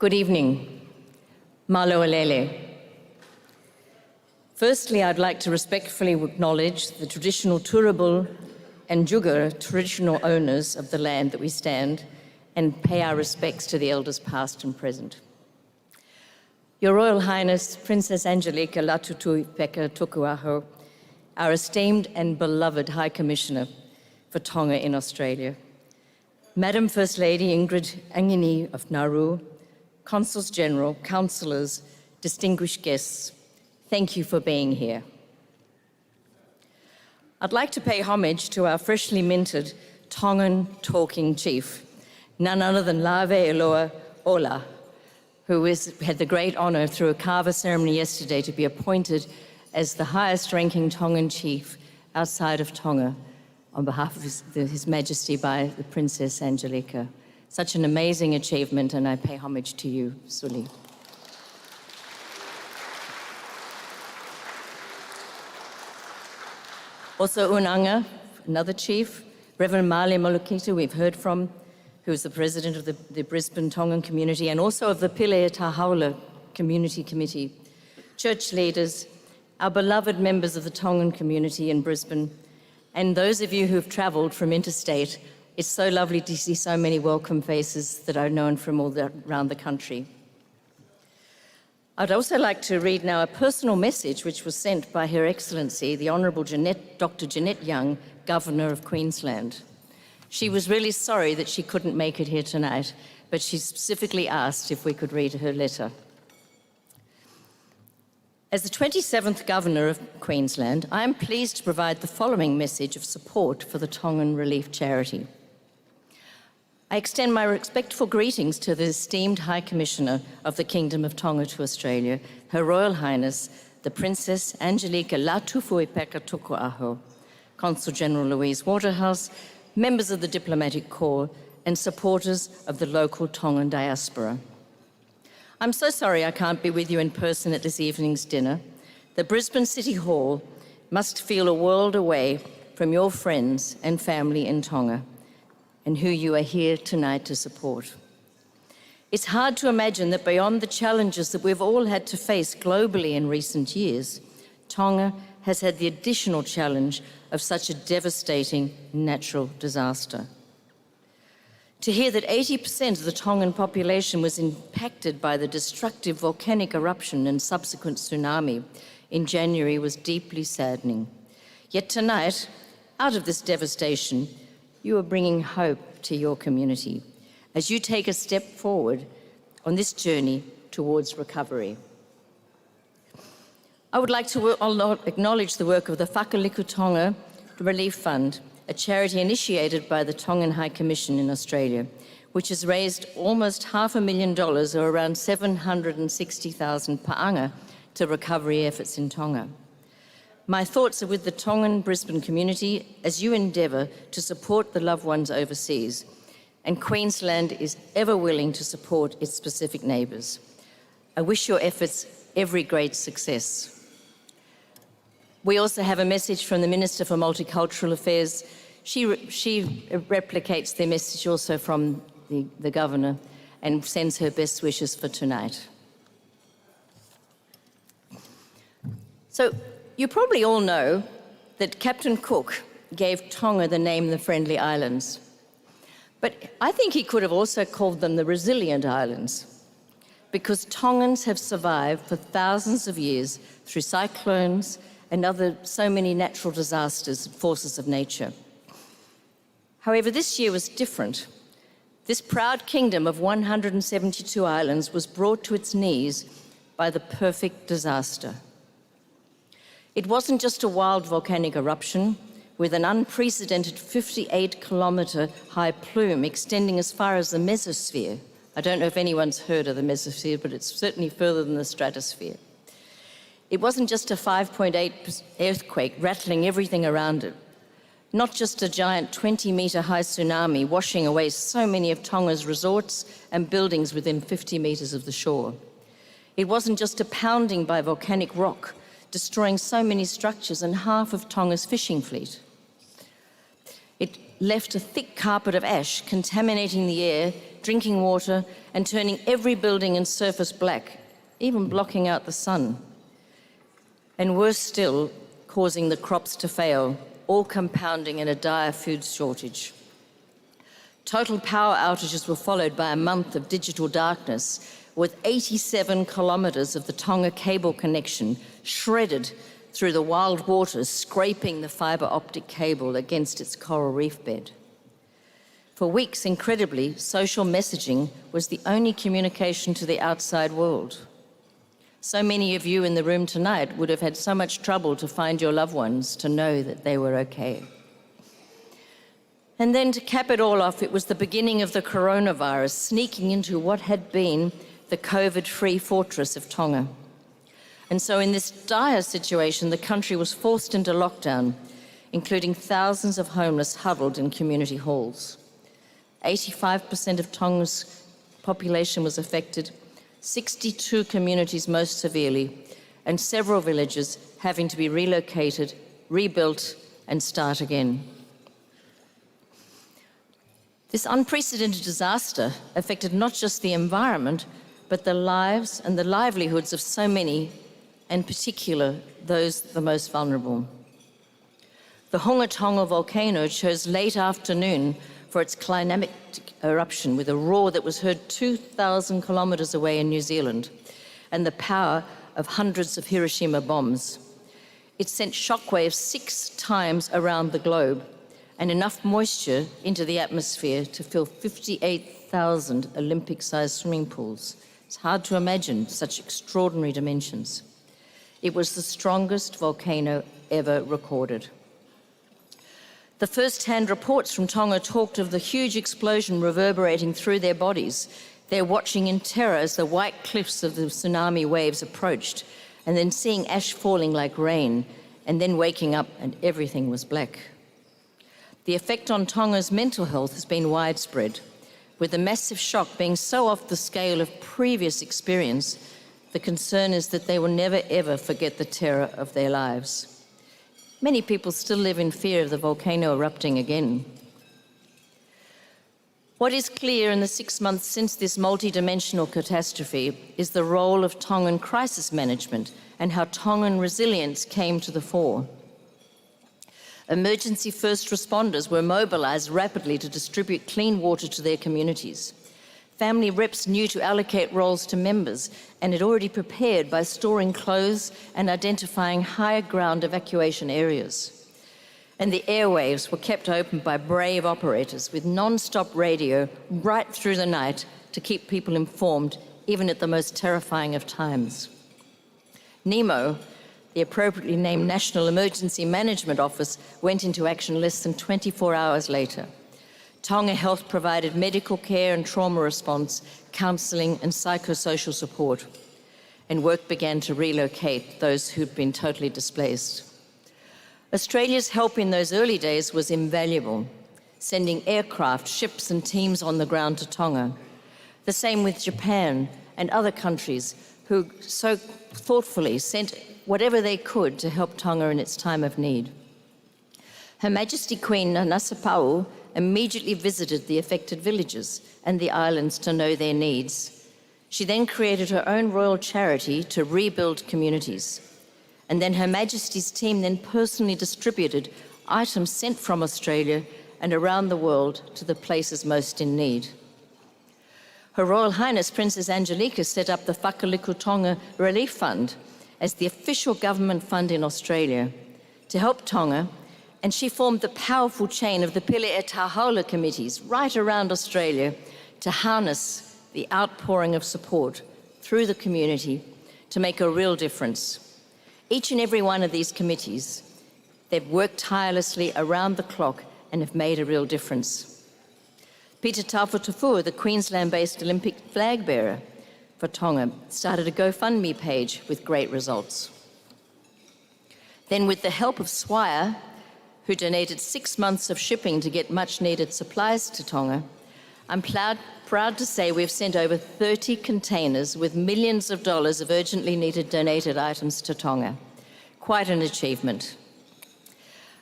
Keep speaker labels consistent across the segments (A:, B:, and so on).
A: Good evening. Malo alele. Firstly, I'd like to respectfully acknowledge the traditional Turrbal and Juga traditional owners of the land that we stand and pay our respects to the elders past and present. Your Royal Highness, Princess Angelica Latutui-Peka Tukuaho, our esteemed and beloved High Commissioner for Tonga in Australia, Madam First Lady Ingrid Angini of Nauru, Consuls General, councillors, distinguished guests, thank you for being here. I'd like to pay homage to our freshly minted Tongan talking chief, none other than Lave Eloa Ola, who had the great honour through a kava ceremony yesterday to be appointed as the highest ranking Tongan chief outside of Tonga on behalf of His Majesty by the Princess Angelica. Such an amazing achievement, and I pay homage to you, Suli. Also Unanga, another chief, Reverend Mali Malukita, we've heard from, who is the president of the Brisbane Tongan Community and also of the Pili Tauhala Community Committee, church leaders, our beloved members of the Tongan community in Brisbane, and those of you who've travelled from interstate. It's so lovely to see so many welcome faces that are known from all around the country. I'd also like to read now a personal message which was sent by Her Excellency, the Honourable Dr. Jeanette Young, Governor of Queensland. She was really sorry that she couldn't make it here tonight, but she specifically asked if we could read her letter. As the 27th Governor of Queensland, I am pleased to provide the following message of support for the Tongan Relief Charity. I extend my respectful greetings to the esteemed High Commissioner of the Kingdom of Tonga to Australia, Her Royal Highness, the Princess Angelica Latutui-Peka Tukuaho, Consul General Louise Waterhouse, members of the Diplomatic Corps, and supporters of the local Tongan diaspora. I'm so sorry I can't be with you in person at this evening's dinner. The Brisbane City Hall must feel a world away from your friends and family in Tonga, and who you are here tonight to support. It's hard to imagine that beyond the challenges that we've all had to face globally in recent years, Tonga has had the additional challenge of such a devastating natural disaster. To hear that 80% of the Tongan population was impacted by the destructive volcanic eruption and subsequent tsunami in January was deeply saddening. Yet tonight, out of this devastation, you are bringing hope to your community as you take a step forward on this journey towards recovery. I would like to acknowledge the work of the Whakalikutonga Relief Fund, a charity initiated by the Tongan High Commission in Australia, which has raised almost $500,000 or around 760,000 pa'anga to recovery efforts in Tonga. My thoughts are with the Tongan Brisbane community as you endeavour to support the loved ones overseas, and Queensland is ever willing to support its specific neighbours. I wish your efforts every great success. We also have a message from the Minister for Multicultural Affairs. She replicates the message also from the Governor and sends her best wishes for tonight. So, you probably all know that Captain Cook gave Tonga the name the Friendly Islands. But I think he could have also called them the Resilient Islands, because Tongans have survived for thousands of years through cyclones and so many natural disasters and forces of nature. However, this year was different. This proud kingdom of 172 islands was brought to its knees by the perfect disaster. It wasn't just a wild volcanic eruption with an unprecedented 58-kilometre high plume extending as far as the mesosphere. I don't know if anyone's heard of the mesosphere, but it's certainly further than the stratosphere. It wasn't just a 5.8 earthquake rattling everything around it, not just a giant 20-metre high tsunami washing away so many of Tonga's resorts and buildings within 50 metres of the shore. It wasn't just a pounding by volcanic rock, destroying so many structures and half of Tonga's fishing fleet. It left a thick carpet of ash, contaminating the air, drinking water, and turning every building and surface black, even blocking out the sun. And worse still, causing the crops to fail, all compounding in a dire food shortage. Total power outages were followed by a month of digital darkness, with 87 kilometres of the Tonga cable connection shredded through the wild waters, scraping the fibre optic cable against its coral reef bed. For weeks, incredibly, social messaging was the only communication to the outside world. So many of you in the room tonight would have had so much trouble to find your loved ones, to know that they were okay. And then to cap it all off, it was the beginning of the coronavirus sneaking into what had been the COVID-free fortress of Tonga. And so in this dire situation, the country was forced into lockdown, including thousands of homeless huddled in community halls. 85% of Tonga's population was affected, 62 communities most severely, and several villages having to be relocated, rebuilt, and start again. This unprecedented disaster affected not just the environment, but the lives and the livelihoods of so many, in particular, those the most vulnerable. The Hunga Tonga Volcano chose late afternoon for its climatic eruption with a roar that was heard 2,000 kilometres away in New Zealand and the power of hundreds of Hiroshima bombs. It sent shockwaves 6 times around the globe and enough moisture into the atmosphere to fill 58,000 Olympic-sized swimming pools. It's hard to imagine such extraordinary dimensions. It was the strongest volcano ever recorded. The first-hand reports from Tonga talked of the huge explosion reverberating through their bodies. They're watching in terror as the white cliffs of the tsunami waves approached, and then seeing ash falling like rain, and then waking up and everything was black. The effect on Tonga's mental health has been widespread, with the massive shock being so off the scale of previous experience. The concern is that they will never ever forget the terror of their lives. Many people still live in fear of the volcano erupting again. What is clear in the 6 months since this multi-dimensional catastrophe is the role of Tongan crisis management and how Tongan resilience came to the fore. Emergency first responders were mobilised rapidly to distribute clean water to their communities. Family reps knew to allocate roles to members and had already prepared by storing clothes and identifying higher ground evacuation areas. And the airwaves were kept open by brave operators with non-stop radio right through the night to keep people informed, even at the most terrifying of times. NEMO, the appropriately named National Emergency Management Office, went into action less than 24 hours later. Tonga Health provided medical care and trauma response, counselling and psychosocial support, and work began to relocate those who'd been totally displaced. Australia's help in those early days was invaluable, sending aircraft, ships and teams on the ground to Tonga. The same with Japan and other countries who so thoughtfully sent whatever they could to help Tonga in its time of need. Her Majesty Queen Nasapau immediately visited the affected villages and the islands to know their needs. She then created her own royal charity to rebuild communities. And then Her Majesty's team then personally distributed items sent from Australia and around the world to the places most in need. Her Royal Highness Princess Angelica set up the Whakalikutonga Relief Fund as the official government fund in Australia to help Tonga, and she formed the powerful chain of the Pili and Tauhala committees right around Australia to harness the outpouring of support through the community to make a real difference. Each and every one of these committees, they've worked tirelessly around the clock and have made a real difference. Peter Taufutufua, the Queensland-based Olympic flag bearer for Tonga, started a GoFundMe page with great results. Then with the help of Swire, who donated 6 months of shipping to get much-needed supplies to Tonga, I'm proud to say we've sent over 30 containers with millions of dollars of urgently needed donated items to Tonga. Quite an achievement.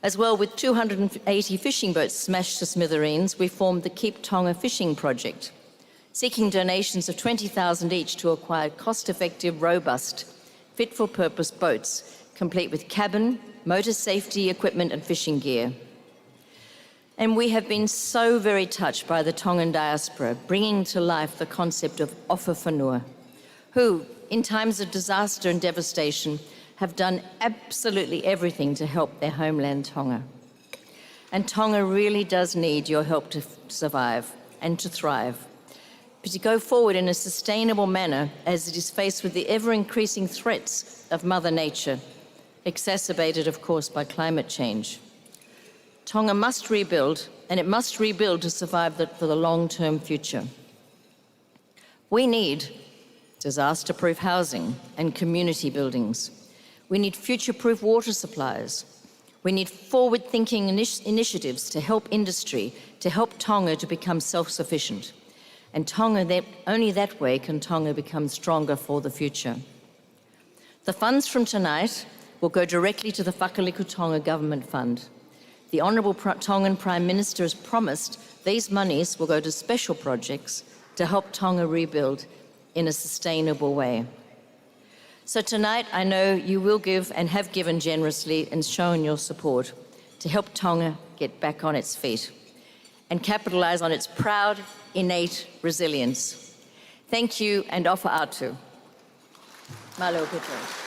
A: As well, with 280 fishing boats smashed to smithereens, we formed the Keep Tonga Fishing Project, seeking donations of 20,000 each to acquire cost-effective, robust, fit-for-purpose boats, complete with cabin, motor safety equipment and fishing gear. And we have been so very touched by the Tongan diaspora, bringing to life the concept of ofa whanua, who, in times of disaster and devastation, have done absolutely everything to help their homeland Tonga. And Tonga really does need your help to survive and to thrive, but to go forward in a sustainable manner as it is faced with the ever-increasing threats of Mother Nature, exacerbated, of course, by climate change. Tonga must rebuild, and it must rebuild to survive for the long-term future. We need disaster-proof housing and community buildings. We need future-proof water supplies. We need forward-thinking initiatives to help industry, to help Tonga to become self-sufficient. And only that way can Tonga become stronger for the future. The funds from tonight will go directly to the Whakalikutonga Government Fund. The Honourable Tongan Prime Minister has promised these monies will go to special projects to help Tonga rebuild in a sustainable way. So tonight, I know you will give and have given generously and shown your support to help Tonga get back on its feet and capitalise on its proud, innate resilience. Thank you and ofa atu. Malo Petro.